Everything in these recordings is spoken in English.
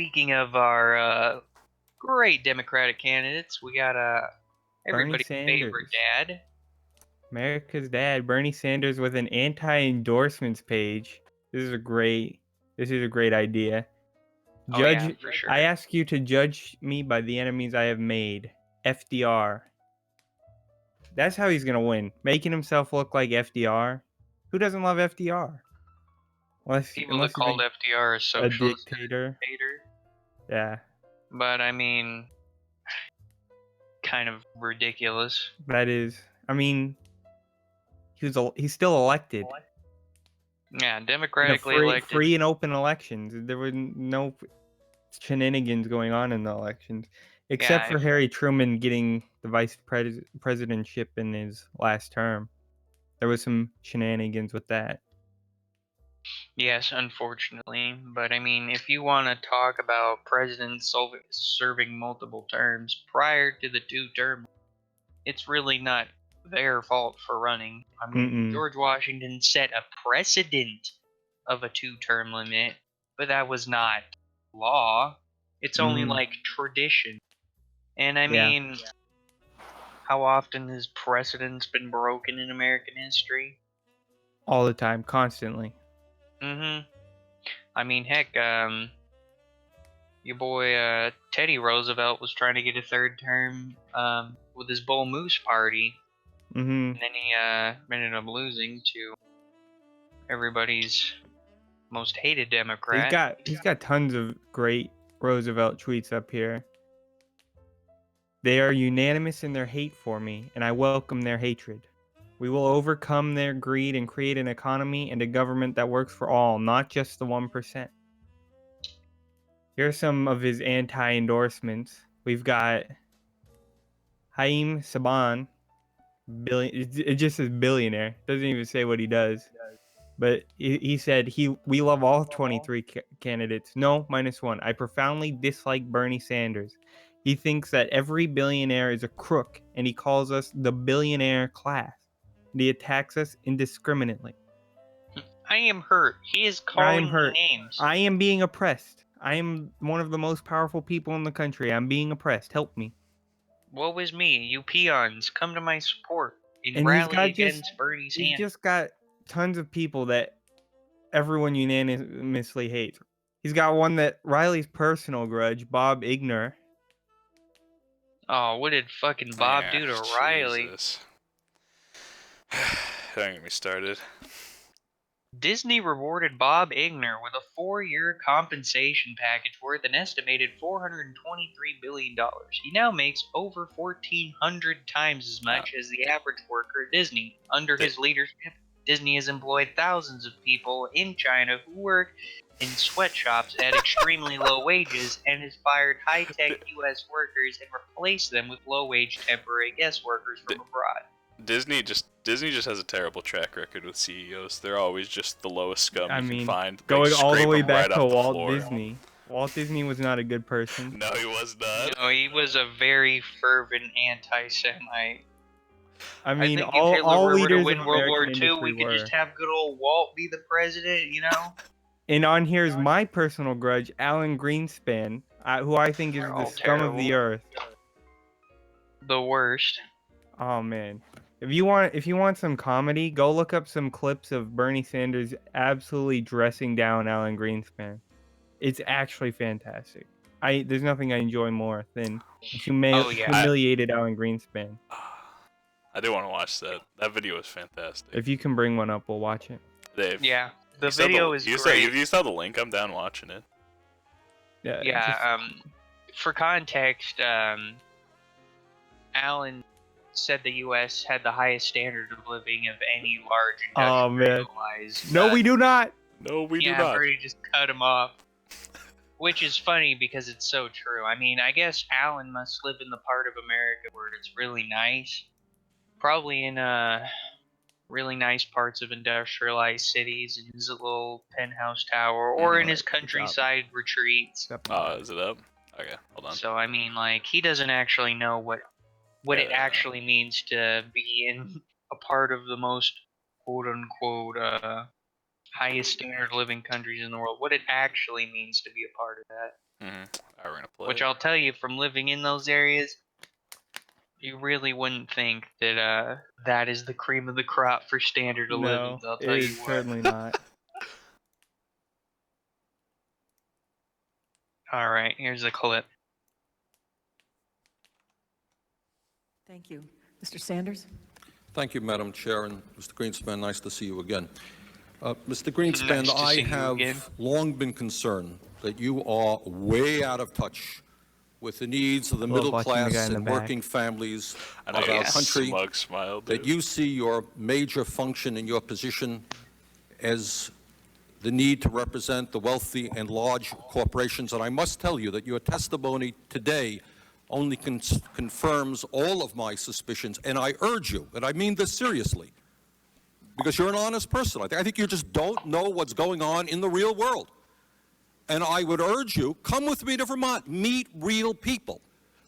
Speaking of our great Democratic candidates, we got Bernie everybody's favorite Sanders. dad. America's dad, Bernie Sanders, with an anti-endorsements page. This is a great idea. Oh yeah, for sure. I ask you to judge me by the enemies I have made. FDR. That's how he's gonna win. Making himself look like FDR. Who doesn't love FDR? People that Unless he's called FDR a a socialist dictator. dictator, Yeah, but I mean, kind of ridiculous. that is. I mean, he's still elected. Yeah, democratically elected. Free and open elections. There were no shenanigans going on in the elections, except for Harry Truman getting the vice presidentship in his last term. There was some shenanigans with that. Yes, unfortunately. But I mean, if you want to talk about presidents serving multiple terms prior to the two-term, it's really not their fault for running. I mean, George Washington set a precedent of a two-term limit, but that was not law. It's only like tradition. And I mean, how often has precedents been broken in American history? All the time, constantly. I mean, heck, your boy Teddy Roosevelt was trying to get a third term with his Bull Moose party, and then he ended up losing to everybody's most hated Democrat. He's got tons of great Roosevelt tweets up here. They are unanimous in their hate for me, and I welcome their hatred. We will overcome their greed and create an economy and a government that works for all, not just the 1%. Here are some of his anti-endorsements. We've got Haim Saban, it just says billionaire. Doesn't even say what he does. But he said, we love all 23 candidates. No, -1. I profoundly dislike Bernie Sanders. He thinks that every billionaire is a crook, and he calls us the billionaire class. And he attacks us indiscriminately. I am hurt. He is calling me names. I am being oppressed. I am one of the most powerful people in the country. I'm being oppressed. Help me. Woe is me, you peons. Come to my support and he's rally got against Bernie Sanders. He's just got tons of people that everyone unanimously hates. He's got one that Riley's personal grudge, Bob Iger. Oh, what did fucking Bob do to Riley? Don't get me started. Disney rewarded Bob Iger with a 4-year compensation package worth an estimated $423 billion. He now makes over 1,400 times as much as the average worker at Disney. Under his leadership, Disney has employed thousands of people in China who work in sweatshops at extremely low wages and has fired high-tech U.S. workers and replaced them with low-wage temporary guest workers from abroad. Disney just has a terrible track record with CEOs. They're always just the lowest scum you can find. Going all the way back to Walt Disney. Walt Disney was not a good person. No, he was not. No, he was a very fervent anti-Semite. I mean, think all if Hitler were leaders to win of World American War II, we could just have good old Walt be the president, you know? And on here's my personal grudge, Alan Greenspan, who I think is the scum of the earth. The worst. Oh man. If you want some comedy, go look up some clips of Bernie Sanders absolutely dressing down Alan Greenspan. It's actually fantastic. There's nothing I enjoy more than humiliated Alan Greenspan. I do want to watch that. That video is fantastic. If you can bring one up, we'll watch it. Dave. Yeah, the video is great. If you saw the link, I'm down watching it. Yeah. For context, Alan said the U.S. had the highest standard of living of any large industrialized. No, we do not. No, we do not. Yeah, Brady just cut him off. Which is funny because it's so true. I mean, I guess Alan must live in the part of America where it's really nice. Probably in really nice parts of industrialized cities in his little penthouse tower or in his countryside retreats. Is it up? Okay, hold on. So, I mean, like, he doesn't actually know what it actually means to be in a part of the most quote-unquote highest standard living countries in the world. What it actually means to be a part of that. Mm-hmm. We're gonna play. Which I'll tell you, from living in those areas, you really wouldn't think that that is the cream of the crop for standard of living. No, I'll tell you it's what. certainly not. All right, here's a clip. Thank you. Mr. Sanders? Thank you, Madam Chair, and Mr. Greenspan, nice to see you again. Mr. Greenspan, Nice to I see you again. have long been concerned that you are way out of touch with the needs of the love middle watching the guy class in the and back. working families I of know, our yeah. country, Smug smile, that dude. you see your major function in your position as the need to represent the wealthy and large corporations. And I must tell you that your testimony today only confirms all of my suspicions. And I urge you, and I mean this seriously, because you're an honest person. I think you just don't know what's going on in the real world. And I would urge you, come with me to Vermont, meet real people.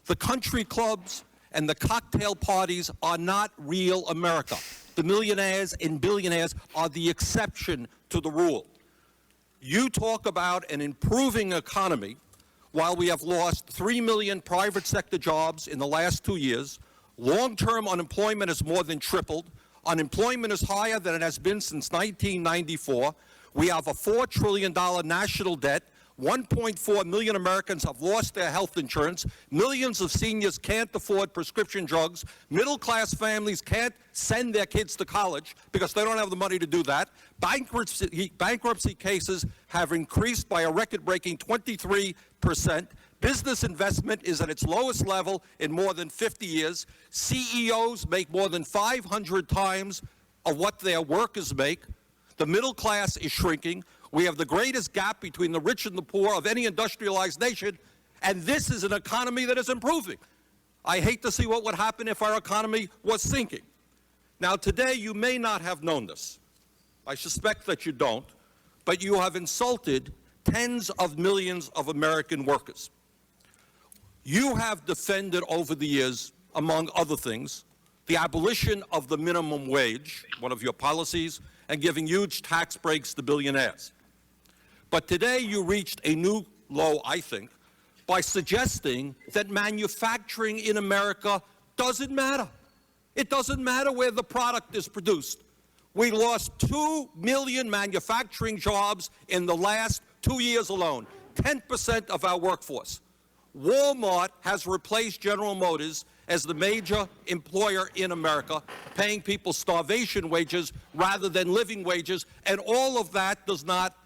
The country clubs and the cocktail parties are not real America. The millionaires and billionaires are the exception to the rule. You talk about an improving economy while we have lost 3 million private sector jobs in the last 2 years. Long-term unemployment has more than tripled. Unemployment is higher than it has been since 1994. We have a $4 trillion national debt. 1.4 million Americans have lost their health insurance. Millions of seniors can't afford prescription drugs. Middle-class families can't send their kids to college because they don't have the money to do that. Bankruptcy cases have increased by a record-breaking 23%. Business investment is at its lowest level in more than 50 years. CEOs make more than 500 times of what their workers make. The middle class is shrinking. We have the greatest gap between the rich and the poor of any industrialized nation, and this is an economy that is improving. I hate to see what would happen if our economy was sinking. Now, today, you may not have known this. I suspect that you don't, but you have insulted tens of millions of American workers. You have defended over the years, among other things, the abolition of the minimum wage, one of your policies, and giving huge tax breaks to billionaires. But today you reached a new low, I think, by suggesting that manufacturing in America doesn't matter. It doesn't matter where the product is produced. We lost 2 million manufacturing jobs in the last 2 years alone, 10% of our workforce. Walmart has replaced General Motors as the major employer in America, paying people starvation wages rather than living wages, and all of that does not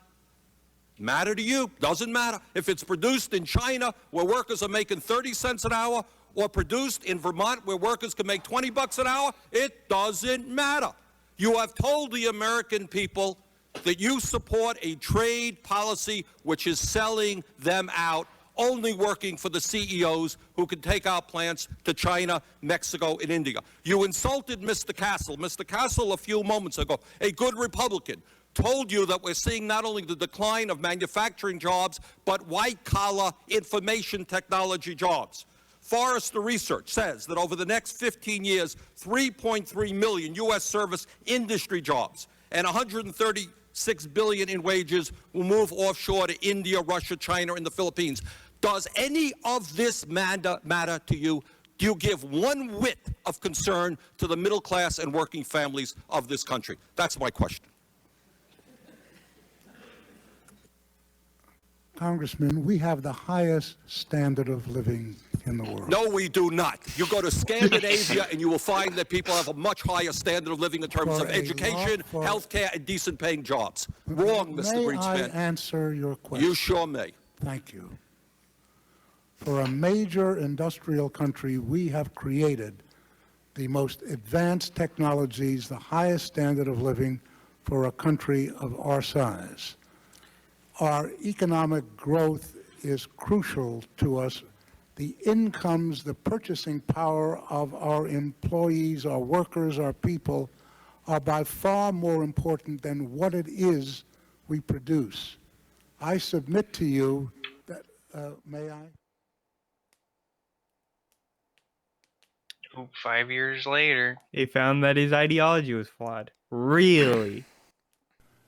matter to you. Doesn't matter. If it's produced in China, where workers are making 30 cents an hour, or produced in Vermont, where workers can make 20 bucks an hour, it doesn't matter. You have told the American people that you support a trade policy which is selling them out, only working for the CEOs who can take our plants to China, Mexico, and India. You insulted Mr. Castle. Mr. Castle, a few moments ago, a good Republican, told you that we're seeing not only the decline of manufacturing jobs, but white-collar information technology jobs. Forrester Research says that over the next 15 years, 3.3 million U.S. service industry jobs and 136 billion in wages will move offshore to India, Russia, China, and the Philippines. Does any of this matter to you? Do you give one whit of concern to the middle class and working families of this country? That's my question. Congressman, we have the highest standard of living in the world. No, we do not. You go to Scandinavia and you will find that people have a much higher standard of living in terms of education, health care, and decent paying jobs. Wrong, Mr. Greenspan. May I answer your question? You sure may. Thank you. For a major industrial country, we have created the most advanced technologies, the highest standard of living for a country of our size. Our economic growth is crucial to us. The incomes, the purchasing power of our employees, our workers, our people are by far more important than what it is we produce. I submit to you that, may I? 5 years later. They found that his ideology was flawed. Really?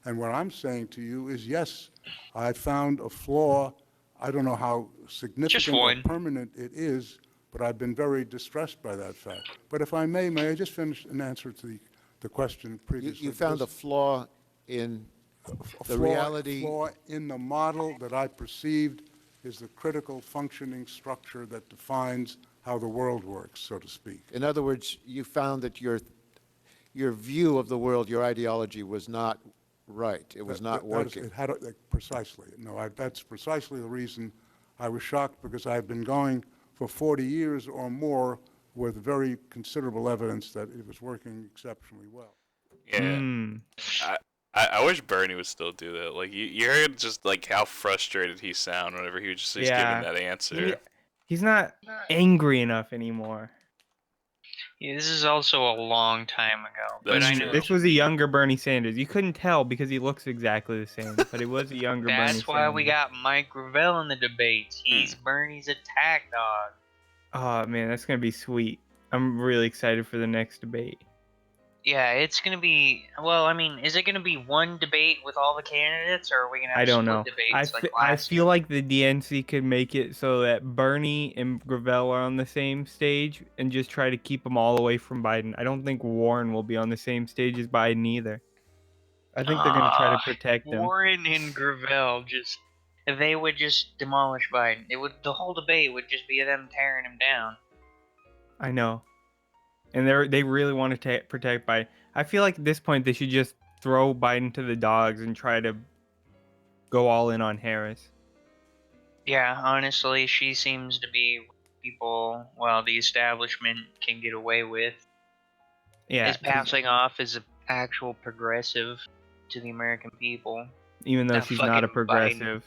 And what I'm saying to you is, yes, I found a flaw. I don't know how significant or one. permanent it is, but I've been very distressed by that fact. But if I may I just finish an answer to the question previously? You found a Because flaw in a the flaw, reality. flaw in the model that I perceived is the critical functioning structure that defines how the world works, so to speak. In other words, you found that your view of the world, your ideology was not right. It was not working. It had precisely. No, that's precisely the reason I was shocked, because I've been going for 40 years or more with very considerable evidence that it was working exceptionally well. Yeah. Mm. I wish Bernie would still do that. Like you heard just like how frustrated he sound whenever he's giving Yeah. that answer. He's not angry enough anymore. Yeah, this is also a long time ago, but That's I true. know This was a younger Bernie Sanders. You couldn't tell because he looks exactly the same, but it was a younger Bernie that's why we Sanders. got Mike Gravel in the debates. He's Bernie's attack dog. Oh man, that's gonna be sweet. I'm really excited for the next debate. Yeah, it's gonna be. Well, I mean, is it gonna be one debate with all the candidates, or are we gonna have I don't split know. debates like I last feel year? like the DNC could make it so that Bernie and Gravel are on the same stage and just try to keep them all away from Biden. I don't think Warren will be on the same stage as Biden either. I think they're going to try to protect him. Warren and Gravel they would just demolish Biden. The whole debate would just be them tearing him down. I know. And they really want to protect Biden. I feel like at this point they should just throw Biden to the dogs and try to go all in on Harris. Yeah, honestly, she seems to be what the establishment can get away with. Yeah, Is passing off as an actual progressive to the American people. even though Not she's not a fucking Biden. progressive.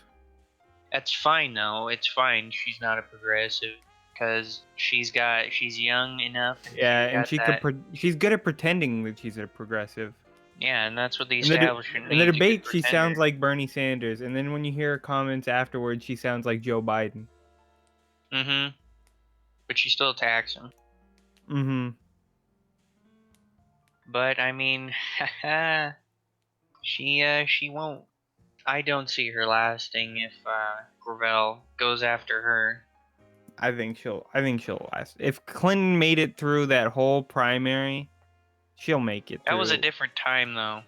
That's fine though. It's fine. She's not a progressive because she's young enough. And Yeah, she's and got she that, she's good at pretending that she's a progressive. Yeah, and that's what the In the, establishment in the needs. debate, she sounds like Bernie Sanders, and then when you hear her comments afterwards, she sounds like Joe Biden. Mm-hmm. But she still attacks him. Mm-hmm. But I mean, she won't. I don't see her lasting if Gravel goes after her. I think she'll last. If Clinton made it through that whole primary, she'll make it through. That was a different time though.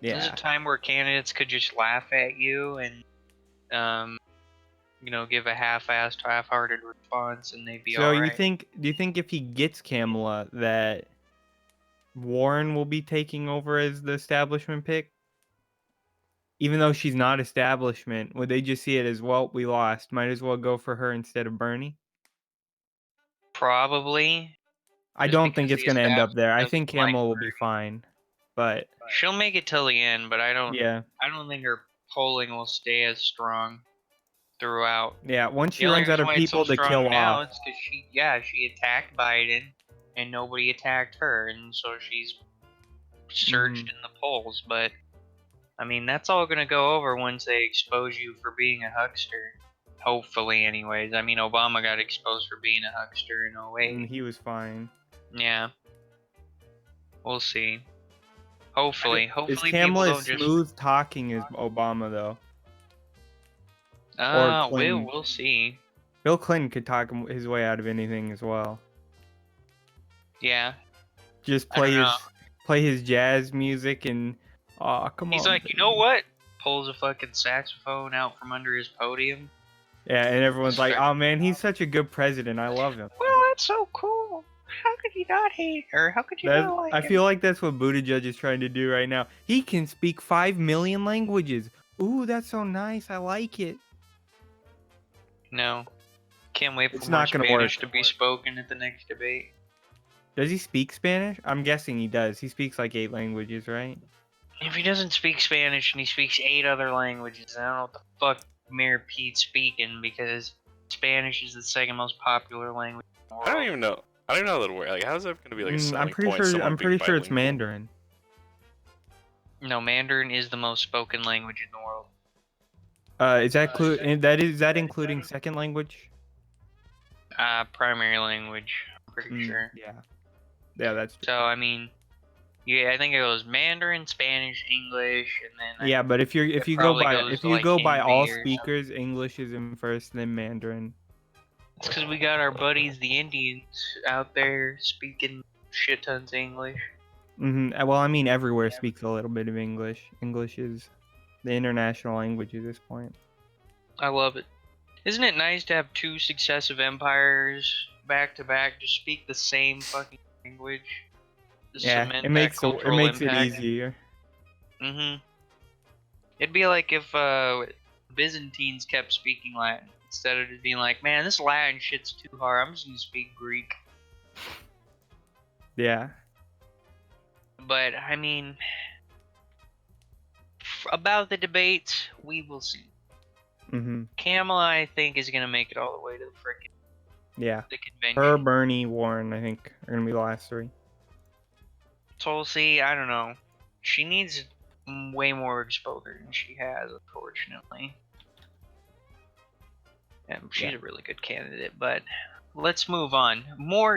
Yeah. This is a time where candidates could just laugh at you and give a half-assed, half-hearted response, and they'd be So all you right. do you think if he gets Kamala that Warren will be taking over as the establishment pick? Even though she's not establishment, would they just see it as, well, we lost, might as well go for her instead of Bernie? Probably. I Just don't because think it's the going to end up there. I establishment think doesn't like Kamala will be Bernie. fine. But She'll make it till the end, but I don't think her polling will stay as strong throughout. yeah, once she The only runs out reason of why it's people so to strong kill now off. is because she attacked Biden and nobody attacked her, and so she's surged in the polls. But I mean, that's all gonna go over once they expose you for being a huckster. Hopefully, anyways. I mean, Obama got exposed for being a huckster in And 08. he was fine. Yeah. We'll see. Hopefully Is people Kamala don't as just. smooth talking as Obama, though? Or Clinton? We'll see. Bill Clinton could talk his way out of anything as well. Yeah. Just I don't know. play his jazz music and, come on. He's like, you know what? Pulls a fucking saxophone out from under his podium. Yeah, and everyone's like, oh man, he's such a good president. I love him. Well, that's so cool. How could you not hate her? How could you not like I him? feel like that's what Buttigieg is trying to do right now. He can speak 5 million languages. Ooh, that's so nice. I like it. No. Can't wait It's for more not gonna Spanish work. to be spoken at the next debate. Does he speak Spanish? I'm guessing he does. He speaks like 8 languages, right? If he doesn't speak Spanish and he speaks 8 other languages, I don't know what the fuck Mayor Pete's speaking, because Spanish is the second most popular language in the world. I don't even know how that works. Like, how's that going to be like a selling I'm pretty point? sure. Someone I'm being pretty sure it's bilingual? Mandarin. No, Mandarin is the most spoken language in the world. Is that including second language? Primary language, I'm pretty sure. Yeah. Yeah, that's true. So, I mean, Yeah, I think it goes Mandarin, Spanish, English, and then Yeah, but if it you go probably by goes if to you like go by all Hindi or something. speakers, English is in first, then Mandarin. It's because we got our buddies, the Indians, out there speaking shit tons of English. Well, I mean, everywhere Yeah. speaks a little bit of English. English is the international language at this point. I love it. Isn't it nice to have two successive empires back to back just speak the same fucking language? To Yeah, cement it that makes cultural it impact. easier. It'd be like if Byzantines kept speaking Latin instead of just being like, man, this Latin shit's too hard. I'm just gonna speak Greek. Yeah. But I mean, about the debates, we will see. Kamala, I think, is gonna make it all the way to the frickin' Yeah. the convention. Her, Bernie, Warren, I think, are gonna be the last three. Tulsi, I don't know. She needs way more exposure than she has, unfortunately. And she's a really good candidate, but let's move on. More